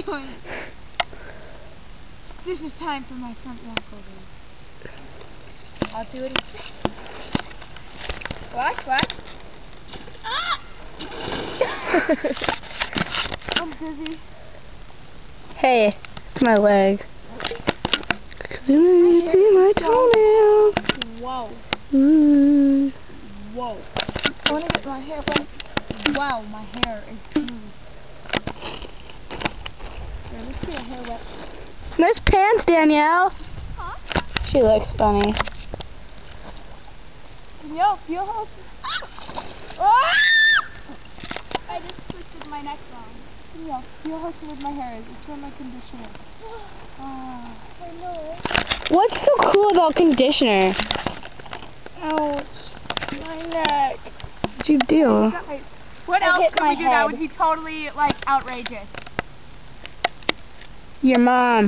doing? This is time for my front makeover. I'll do it. Watch. Ah! I'm dizzy. Hey, it's my leg. Zoom in, see my toenail. Whoa. Mm. Whoa. I want to get my hair wet. Wow, my hair is smooth. Here, let's get your hair wet. Nice pants, Danielle. Huh? She looks funny. Danielle, feel how... Ah! I just twisted my neck wrong. Danielle, feel how smooth my hair is. It's from my conditioner. I know. What's so cool about conditioner? Ouch. My neck. What'd you do? What else hit could my we do that head. would be totally, like, outrageous? Your mom.